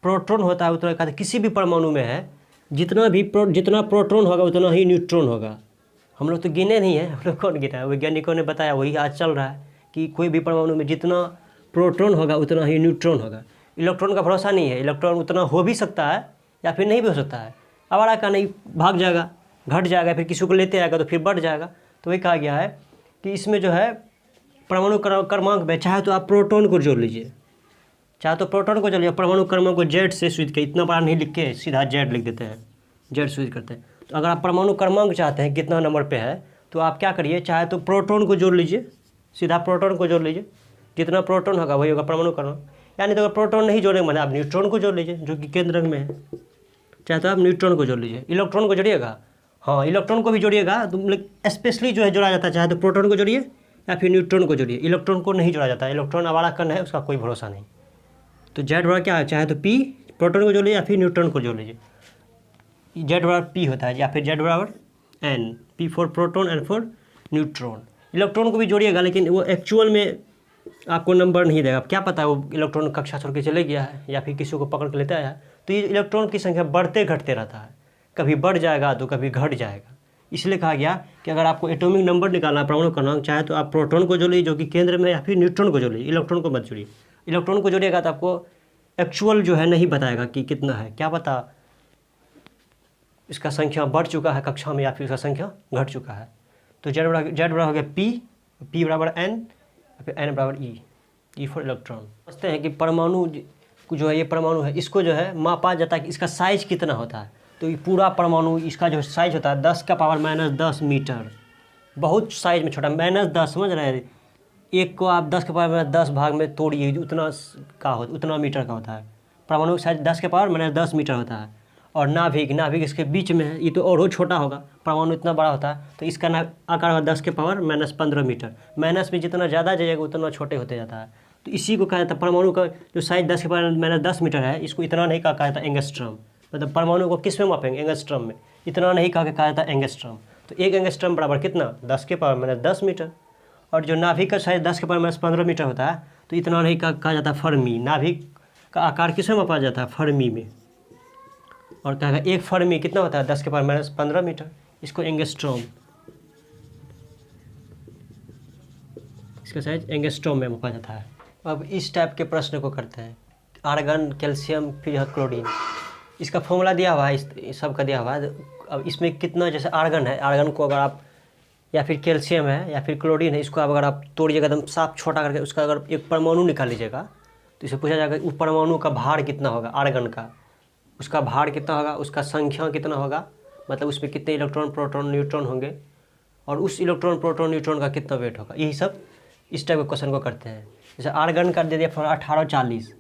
प्रोटॉन होता है उतना, कहते किसी भी परमाणु में है जितना प्रोटॉन होगा उतना ही न्यूट्रॉन होगा। हम लोग तो गिने नहीं है, हम लोग कौन गिना है? वैज्ञानिकों ने बताया, वही आज चल रहा है कि कोई भी परमाणु में जितना प्रोटॉन होगा उतना ही न्यूट्रॉन होगा। इलेक्ट्रॉन का भरोसा नहीं है, इलेक्ट्रॉन उतना हो भी सकता है या फिर नहीं भी हो सकता है। आवारा का नहीं, भाग जाएगा, घट जाएगा, फिर किसी को लेते आएगा तो फिर बढ़ जाएगा। तो वही कहा गया है कि इसमें जो है परमाणु क्रमांक में चाहे तो आप प्रोटॉन को जोड़ लीजिए, चाहे तो प्रोटॉन को जोड़ लीजिए, परमाणु क्रमांक को जेड से स्विच के, इतना बड़ा नहीं लिख के सीधा जेड लिख देते हैं, जेड स्विच करते हैं। तो अगर आप परमाणु क्रमांक चाहते हैं कितना नंबर पे है तो आप क्या करिए, चाहे तो प्रोटॉन को जोड़ लीजिए, सीधा प्रोटॉन को जोड़ लीजिए, जितना प्रोटॉन होगा वही होगा परमाणु क्रमांक। यानी तो अगर प्रोटॉन नहीं जोड़ेंगे मतलब आप न्यूट्रॉन को जोड़ लीजिए जो कि केंद्र में है, चाहे तो आप न्यूट्रॉन को जोड़ लीजिए। इलेक्ट्रॉन को जोड़िएगा, हाँ इलेक्ट्रॉन को भी जोड़िएगा, तो स्पेशली जो है जोड़ा जाता है, चाहे तो प्रोटॉन को जोड़िए या फिर न्यूट्रॉन को जोड़िए। इलेक्ट्रॉन को नहीं जोड़ा जाता है, इलेक्ट्रॉन आवारा कण है, उसका कोई भरोसा नहीं। तो जेड बराबर क्या है, चाहे तो पी प्रोटॉन को जोड़ लीजिए या फिर न्यूट्रॉन को जोड़ लीजिए। जेड बराबर पी होता है या फिर जेड बराबर N, P for proton N for neutron. Electron को भी जोड़िएगा लेकिन वो एक्चुअल में आपको नंबर नहीं देगा। क्या पता है वो इलेक्ट्रॉन कक्षा छोड़ के चले गया है या फिर किसी को पकड़ के लेता आया है। तो ये इलेक्ट्रॉन की संख्या बढ़ते घटते रहता है, कभी बढ़ जाएगा तो कभी घट जाएगा। इसलिए कहा गया कि अगर आपको एटॉमिक नंबर निकालना है परमाणु क्रमांक, चाहे तो आप प्रोटॉन को जोड़िए जो कि केंद्र में, या फिर न्यूट्रॉन को जोड़िए, इलेक्ट्रॉन को मत जोड़िए। इलेक्ट्रॉन को जोड़िएगा तो आपको एक्चुअल जो है नहीं बताएगा कि कितना है, क्या पता इसका संख्या बढ़ चुका है कक्षा में या फिर इसका संख्या घट चुका है। तो जेड बराबर हो गया पी बराबर एन, फिर एन बराबर ई फॉर इलेक्ट्रॉन। समझते हैं कि परमाणु जो है, ये परमाणु है, इसको जो है मापा जाता है कि इसका साइज कितना होता है। तो ये पूरा परमाणु इसका जो साइज होता है 10⁻⁻10 मीटर, बहुत साइज में छोटा, -10, समझ रहे हैं। एक को आप 10⁻10 भाग में तोड़िए, उतना मीटर का होता है। परमाणु का साइज 10⁻10 मीटर होता है। और नाभिक इसके बीच में है, ये तो और हो छोटा होगा, परमाणु इतना बड़ा होता है तो इसका आकार होगा 10⁻⁻15 मीटर। माइनस में जितना ज़्यादा जाएगा उतना छोटे होते जाता है। तो इसी को कहा जाता है परमाणु का जो साइज 10⁻10 मीटर है, इसको इतना नहीं कहा जाता एंगस्ट्रॉम। मतलब परमाणु को किस में मापेंगे? एंगस्ट्रॉम में। इतना नहीं कहा जाता एंगस्ट्रॉम। तो एक एंगस्ट्रॉम बराबर कितना? 10⁻10 मीटर। और जो नाभिक का साइज 10⁻15 मीटर होता है तो इतना नहीं कहा जाता फर्मी। नाभिक का आकार किस में मापा जाता है? फर्मी में। और कहेगा एक फर्मी कितना होता है? 10⁻15 मीटर। इसको एंगस्ट्रॉम, इसका साइज एंगस्ट्रॉम में मापा जाता है। अब इस टाइप के प्रश्न को करते हैं, आर्गन, कैल्शियम, फिर क्लोरीन। इसका फॉर्मूला दिया हुआ है, इस सब का दिया हुआ है। अब इसमें कितना, जैसे आर्गन है, आर्गन को अगर आप, या फिर कैल्शियम है या फिर क्लोरीन है, इसको अगर आप तोड़िएगा एकदम साफ छोटा करके, उसका अगर एक परमाणु निकाल लीजिएगा तो इसे पूछा जाएगा उस परमाणु का भार कितना होगा, आर्गन का, उसका भार कितना होगा, उसका संख्या कितना होगा, मतलब उसमें कितने इलेक्ट्रॉन, प्रोटॉन, न्यूट्रॉन होंगे, और उस इलेक्ट्रॉन, प्रोटॉन, न्यूट्रॉन का कितना वेट होगा। यही सब इस टाइप के क्वेश्चन को करते हैं। जैसे आर्गन का दे दिया 1840,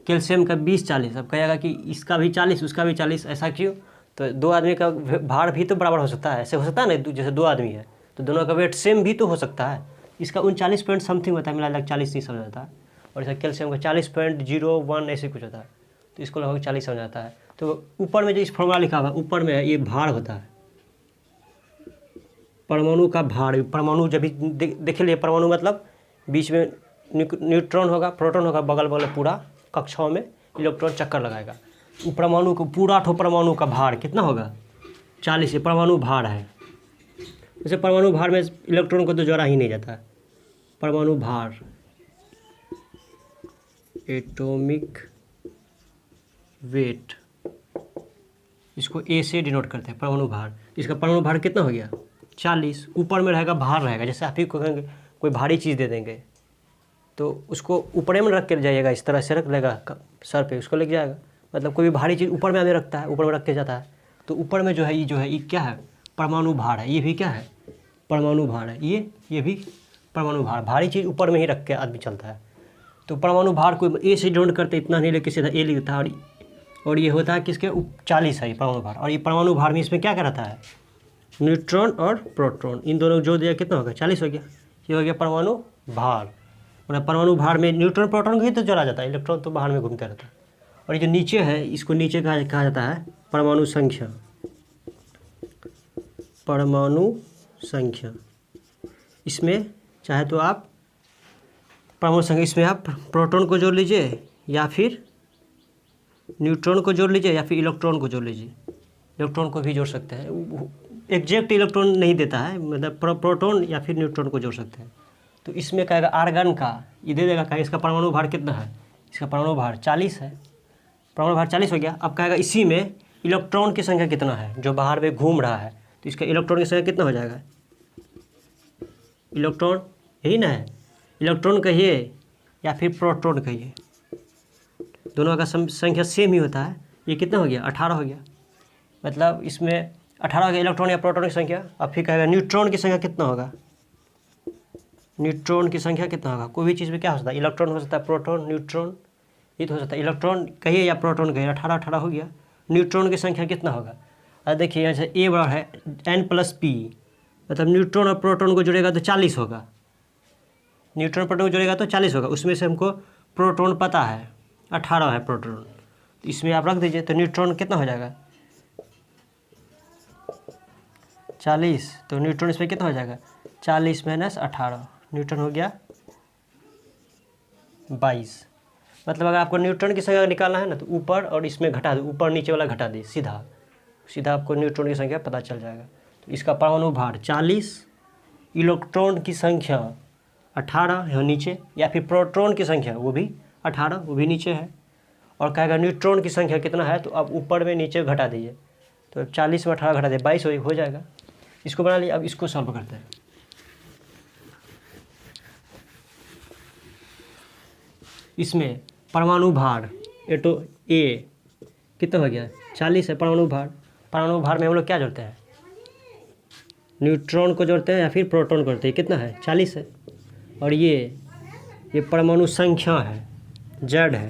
कैल्शियम का 20-40। अब कहेगा कि इसका भी 40 उसका भी 40, ऐसा क्यों? तो दो आदमी का भार भी तो बराबर हो सकता है, ऐसे हो सकता है ना, जैसे दो आदमी है तो दोनों का वेट सेम भी तो हो सकता है। इसका 39 पॉइंट समथिंग होता है, मिला लगभग 40 नहीं समझ आता है। और इसका कैल्शियम का 40.01 ऐसे कुछ होता है, तो इसको लगभग 40 समझ आता है। तो ऊपर में जो इस फॉर्मूला लिखा हुआ है, ऊपर में ये भार होता है, परमाणु का भार, परमाणु जब भी देख लिए, परमाणु मतलब बीच में न्यूट्रॉन होगा, प्रोटॉन होगा, बगल बगल पूरा कक्षाओं में इलेक्ट्रॉन चक्कर लगाएगा। परमाणु को पूरा ठो परमाणु का भार कितना होगा 40। ये परमाणु भार है। जैसे परमाणु भार में इलेक्ट्रॉन को तो जोड़ा ही नहीं जाता है। परमाणु भार, एटॉमिक वेट, इसको ए से डिनोट करते हैं परमाणु भार। इसका परमाणु भार कितना हो गया 40। ऊपर में रहेगा भार रहेगा। जैसे आप ही को कहेंगे कोई भारी चीज़ दे देंगे तो उसको ऊपर में रख के जाइएगा, इस तरह से रख लेगा सर पे, उसको लेके जाएगा। मतलब कोई भी भारी चीज़ ऊपर में आदमी रखता है, ऊपर में रख के जाता है, तो ऊपर में जो है ये क्या है परमाणु भार है। ये भी क्या है परमाणु भार है। ये भी परमाणु भार, भारी चीज़ ऊपर में ही रख के आदमी चलता है। तो परमाणु भार को ए से डिनोट करते इतना नहीं, लेके सीधा ए लिखता है। और ये होता है किसके 40 है ये परमाणु भार। और ये परमाणु भार में इसमें क्या रहता है न्यूट्रॉन और प्रोटॉन, इन दोनों जो दिया कितना होगा 40 हो गया। ये हो गया परमाणु भार। और परमाणु भार में न्यूट्रॉन प्रोटॉन को ही तो जोड़ा जाता है, इलेक्ट्रॉन तो बाहर में घूमते रहता है। और ये जो नीचे है इसको नीचे कहा जाता है परमाणु संख्या। परमाणु संख्या, इसमें चाहे तो आप परमाणु संख्या, इसमें आप प्रोटॉन को जोड़ लीजिए या फिर न्यूट्रॉन को जोड़ लीजिए या फिर इलेक्ट्रॉन को जोड़ लीजिए। इलेक्ट्रॉन को भी जोड़ सकते हैं, एग्जैक्ट इलेक्ट्रॉन नहीं देता है, मतलब प्रोटॉन या फिर न्यूट्रॉन को जोड़ सकते हैं। तो इसमें कहेगा आर्गन का ये दे देगा, कहेगा इसका परमाणु भार कितना है, इसका परमाणु भार 40 है। परमाणु भार 40 हो गया। अब कहेगा इसी में इलेक्ट्रॉन की संख्या कितना है जो बाहर में घूम रहा है, तो इसका इलेक्ट्रॉन की संख्या कितना हो जाएगा। इलेक्ट्रॉन यही ना है, इलेक्ट्रॉन कहिए या फिर प्रोटॉन कहिए, दोनों का संख्या सेम ही होता है। ये कितना हो गया 18 हो गया। मतलब इसमें 18 हो गया इलेक्ट्रॉन या प्रोटॉन की संख्या। अब फिर कहेगा न्यूट्रॉन की संख्या कितना होगा, न्यूट्रॉन की संख्या कितना होगा। कोई भी चीज़ में क्या हो सकता है, इलेक्ट्रॉन हो सकता है, प्रोटॉन, न्यूट्रॉन, ये तो हो सकता है। इलेक्ट्रॉन कहिए या प्रोटॉन कहिए, 18 हो गया। न्यूट्रॉन की संख्या कितना होगा। अब देखिए यहाँ से ए बड़ा है n+p, मतलब न्यूट्रॉन और प्रोटॉन को जोड़ेगा तो 40 होगा। न्यूट्रॉन प्रोटॉन को जोड़ेगा तो 40 होगा। उसमें से हमको प्रोटॉन पता है 18 है प्रोटॉन, तो इसमें आप रख दीजिए। तो न्यूट्रॉन कितना हो जाएगा 40। तो न्यूट्रॉन इसमें कितना हो जाएगा 40 - 18, न्यूट्रॉन हो गया 22। मतलब अगर आपको न्यूट्रॉन की संख्या निकालना है ना तो ऊपर और इसमें घटा दो, ऊपर नीचे वाला घटा दे, सीधा आपको न्यूट्रॉन की संख्या पता चल जाएगा। तो इसका परमाणु भार 40, इलेक्ट्रॉन की संख्या 18 यहाँ नीचे, या फिर प्रोटॉन की संख्या वो भी 18, वो भी नीचे है। और कहेगा न्यूट्रॉन की संख्या कितना है, तो आप ऊपर में नीचे घटा दीजिए। तो 40 में 18 घटा दे 22 हो जाएगा। इसको बना लिया। अब इसको सॉल्व करते हैं। इसमें परमाणु भार ए कितना हो गया 40 है परमाणु भार। परमाणु भार में हम लोग क्या जोड़ते हैं, न्यूट्रॉन को जोड़ते हैं या फिर प्रोटॉन को जोड़ते हैं। कितना है 40 है। और ये परमाणु संख्या है, जेड है।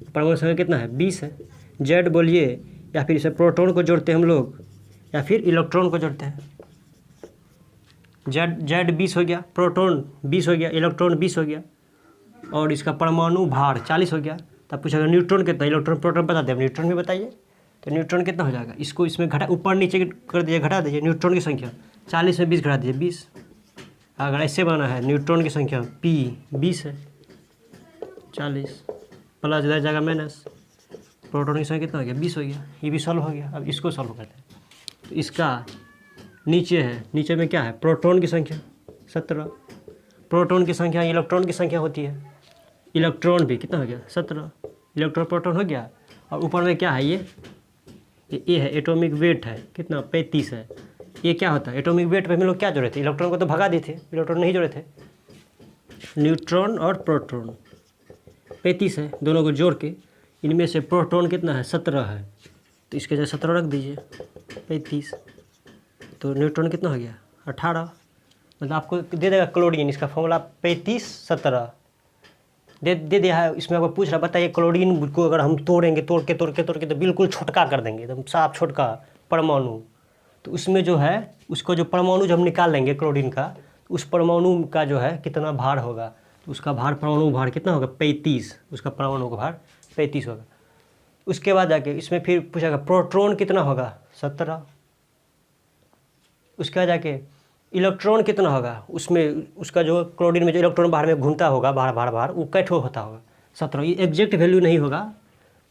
परमाणु संख्या कितना है 20 है। जेड बोलिए या फिर इसे प्रोटॉन को जोड़ते हैं हम लोग या फिर इलेक्ट्रॉन को जोड़ते हैं। जेड 20 हो गया, प्रोटॉन 20 हो गया, इलेक्ट्रॉन 20 हो गया, और इसका परमाणु भार 40 हो गया। तब पूछेगा न्यूट्रॉन कितना, इलेक्ट्रॉन प्रोटॉन बता दें, न्यूट्रॉन भी बताइए। तो न्यूट्रॉन कितना हो जाएगा, इसको इसमें घटा, ऊपर नीचे कर दीजिए, घटा दीजिए। न्यूट्रॉन की संख्या 40 में 20 घटा दीजिए 20। अगर ऐसे बना है न्यूट्रॉन की संख्या P 20 है, 40 प्लस इधर जाएगा माइनस, प्रोटॉन की संख्या कितना हो गया 20 हो गया। ये भी सॉल्व हो गया। अब इसको सॉल्व करते हैं। तो इसका नीचे है, नीचे में क्या है प्रोटॉन की संख्या 17, प्रोटॉन की संख्या इलेक्ट्रॉन की संख्या होती है। इलेक्ट्रॉन भी कितना हो गया 17, इलेक्ट्रॉन प्रोटॉन हो गया। और ऊपर में क्या है ये ए है, एटॉमिक वेट है कितना 35 है। ये क्या होता है एटॉमिक वेट पे हम लोग क्या जोड़े थे, इलेक्ट्रॉन को तो भगा दिए थे, इलेक्ट्रॉन नहीं जोड़े थे। न्यूट्रॉन और प्रोटॉन 35 है, दोनों को जोड़ के इनमें से प्रोटॉन कितना है 17 है, तो इसके जगह 17 रख दीजिए 35। तो न्यूट्रॉन कितना हो गया 18। मतलब आपको दे देगा क्लोरीन, इसका फॉर्मूला 35 17 दे दिया है। इसमें आपको पूछ रहा बताइए क्लोरीन को अगर हम तोड़ेंगे, तोड़ के तो बिल्कुल छोटका कर देंगे, एकदम साफ छोटका परमाणु। तो उसमें जो है उसको जो परमाणु जो हम निकाल लेंगे क्लोरीन का, उस परमाणु का जो है कितना भार होगा, तो उसका भार परमाणु भार कितना होगा 35, उसका परमाणु का भार 35 होगा। उसके बाद जाके इसमें फिर पूछेगा प्रोटॉन कितना होगा 17। उसके बाद जाके इलेक्ट्रॉन कितना होगा उसमें, उसका जो क्लोरीन में जो इलेक्ट्रॉन बाहर में घूमता होगा बाहर वो कैठो होता होगा 17। ये एग्जैक्ट वैल्यू नहीं होगा,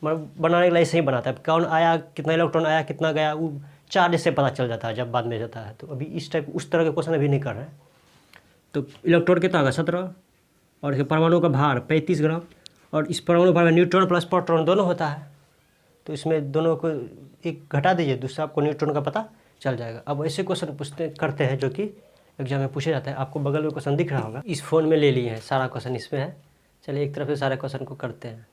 मतलब बनाने के लिए ऐसे ही बनाता है, कौन आया कितना इलेक्ट्रॉन आया कितना गया वो चार्ज से पता चल जाता है जब बाद में जाता है। तो अभी इस टाइप उस तरह के क्वेश्चन अभी नहीं कर रहे हैं। तो इलेक्ट्रॉन कितना होगा 17, और इसके परमाणु का भार 35 ग्राम, और इस परमाणु भार में न्यूट्रॉन प्लस प्रोटॉन दोनों होता है, तो इसमें दोनों को एक घटा दीजिए, दूसरा आपको न्यूट्रॉन का पता चल जाएगा। अब ऐसे क्वेश्चन करते हैं जो कि एग्जाम में पूछे जाता है। आपको बगल में क्वेश्चन दिख रहा होगा, इस फ़ोन में ले लिए हैं, सारा क्वेश्चन इसमें है। चलिए एक तरफ से सारे क्वेश्चन को करते हैं।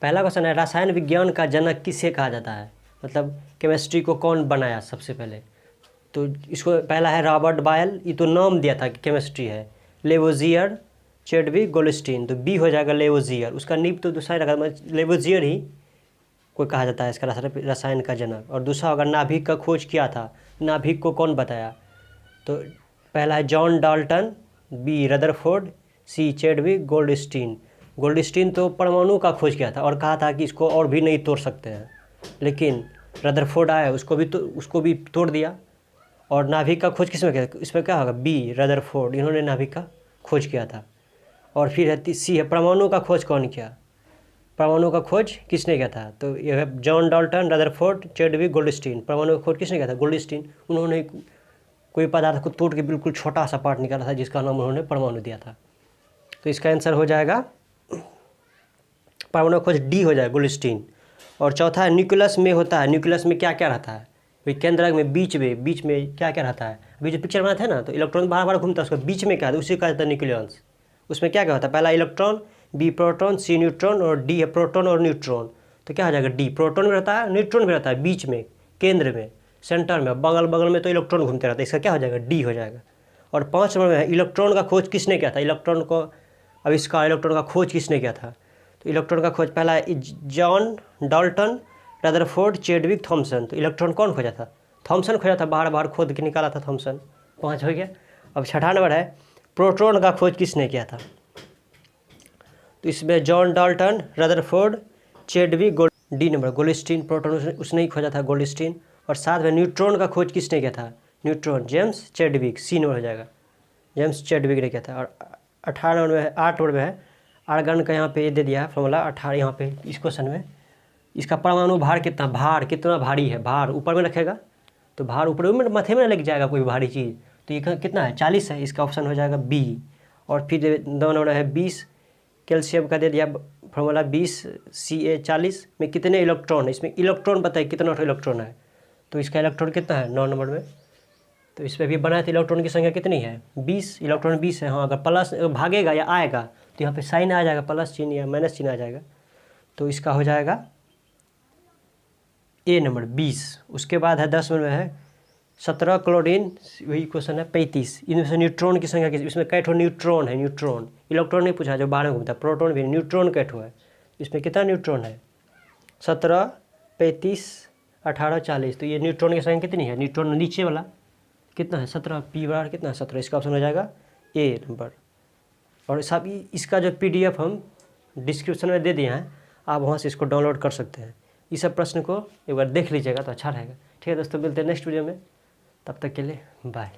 पहला क्वेश्चन है, रसायन विज्ञान का जनक किसे कहा जाता है, मतलब केमिस्ट्री को कौन बनाया सबसे पहले। तो इसको पहला है रॉबर्ट बायल, ये तो नाम दिया था कि केमिस्ट्री है। लेवोजियर, चैडविक, गोल्डस्टीन, तो बी हो जाएगा लेवोजियर। उसका नींव तो दूसरा ही रखा, लेवोजियर ही कोई कहा जाता है इसका रसायन का जनक। और दूसरा होगा नाभिक का खोज किया था, नाभिक को कौन बताया। तो पहला है जॉन डाल्टन, बी रदरफोर्ड, सी चैडविक, गोल्डस्टीन। गोल्डस्टीन तो परमाणु का खोज किया था और कहा था कि इसको और भी नहीं तोड़ सकते हैं, लेकिन रदरफोर्ड आया उसको भी तोड़ दिया। और नाभिक का खोज किसमें किया, इसमें क्या होगा बी रदरफोर्ड, इन्होंने नाभिक का खोज किया था। और फिर है सी है परमाणु का खोज कौन किया, परमाणु का खोज किसने किया था। तो यह है John Dalton, Rutherford, Chadwick, Goldstein. परमाणु का खोज किसने किया था, गोल्डस्टीन। उन्होंने कोई पदार्थ को तोड़ के बिल्कुल छोटा सा पार्ट निकाला था जिसका नाम उन्होंने परमाणु दिया था। तो इसका आंसर हो जाएगा परमाणु खोज डी हो जाएगा, गोल्डस्टीन। और चौथा है न्यूक्लियस में होता है, न्यूक्लियस में क्या क्या रहता है, वही केंद्रक में बीच में क्या क्या रहता है। अभी जो पिक्चर बनाते हैं ना, तो इलेक्ट्रॉन बार घूमता है, उसके बीच में क्या है, उसी का जाता है न्यूक्लियस। उसमें क्या क्या होता है, पहला इलेक्ट्रॉन, बी प्रोटॉन, सी न्यूट्रॉन, और डी है प्रोटॉन और न्यूट्रॉन। तो क्या हो जाएगा डी, प्रोटॉन भी रहता है न्यूट्रॉन भी रहता है, बीच में, केंद्र में, सेंटर में, बगल में तो इलेक्ट्रॉन घूमते रहता है। इसका क्या हो जाएगा डी हो जाएगा। और 5 नंबर में है इलेक्ट्रॉन का खोज किसने किया था, इलेक्ट्रॉन को आविष्कार, इलेक्ट्रॉन का खोज किसने किया था। तो इलेक्ट्रॉन का खोज पहला है John Dalton, Rutherford, Chadwick, Thomson. तो इलेक्ट्रॉन कौन खोजा था, थॉमसन खोजा था, बाहर खोद के निकाला था थॉमसन। 5 हो गया। अब छठा नंबर है प्रोटॉन का खोज किसने किया था। तो इसमें John Dalton, Rutherford, Chadwick, D number Goldstein, proton उसने ही खोजा था, गोल्डस्टीन। और साथ में न्यूट्रॉन का खोज किसने किया था, neutron, James Chadwick, C number हो जाएगा, जेम्स चैडविक ने किया था। और 8 नंबर में है आर्गन का, यहाँ पे ये दे दिया है फॉर्मूला 18 यहाँ पे इस क्वेश्चन में। इसका परमाणु भार कितना भारी है, भार ऊपर में रखेगा तो भार ऊपर में माथे में लग जाएगा कोई भारी चीज़। तो ये कितना है 40 है, इसका ऑप्शन हो जाएगा बी। और फिर 2 नंबर है 20, कैल्शियम का दे दिया फॉर्मूला 20 Ca 40 में कितने इलेक्ट्रॉन है, इसमें इलेक्ट्रॉन बताइए कितना इलेक्ट्रॉन है। तो इसका इलेक्ट्रॉन कितना है 9 नंबर में। तो इस पर भी बनाए तो इलेक्ट्रॉन की संख्या कितनी है 20, इलेक्ट्रॉन 20 है। हाँ, अगर प्लस भागेगा या आएगा तो यहाँ पे साइन आ जाएगा, प्लस चिन्ह या माइनस चिन्ह आ जाएगा। तो इसका हो जाएगा ए नंबर 20। उसके बाद है 10 नंबर में है 17 क्लोरीन, वही क्वेश्चन है 35। इनमें से न्यूट्रॉन की संख्या कितनी, इसमें कैठो न्यूट्रॉन है, न्यूट्रॉन, इलेक्ट्रॉन नहीं पूछा जो बाहर में घूमता है, प्रोटॉन भी, न्यूट्रॉन कैठो है। इसमें कितना न्यूट्रॉन है 17, 35, 18, 40। तो ये न्यूट्रॉन की संख्या कितनी है, न्यूट्रॉन नीचे वाला कितना है 17, पी बराबर कितना है 17, इसका ऑप्शन हो जाएगा ए नंबर। और सब इसका जो PDF हम डिस्क्रिप्शन में दे दिए हैं, आप वहाँ से इसको डाउनलोड कर सकते हैं। इस सब प्रश्न को एक बार देख लीजिएगा तो अच्छा रहेगा। ठीक है दोस्तों, मिलते हैं नेक्स्ट वीडियो में, तब तक के लिए बाय।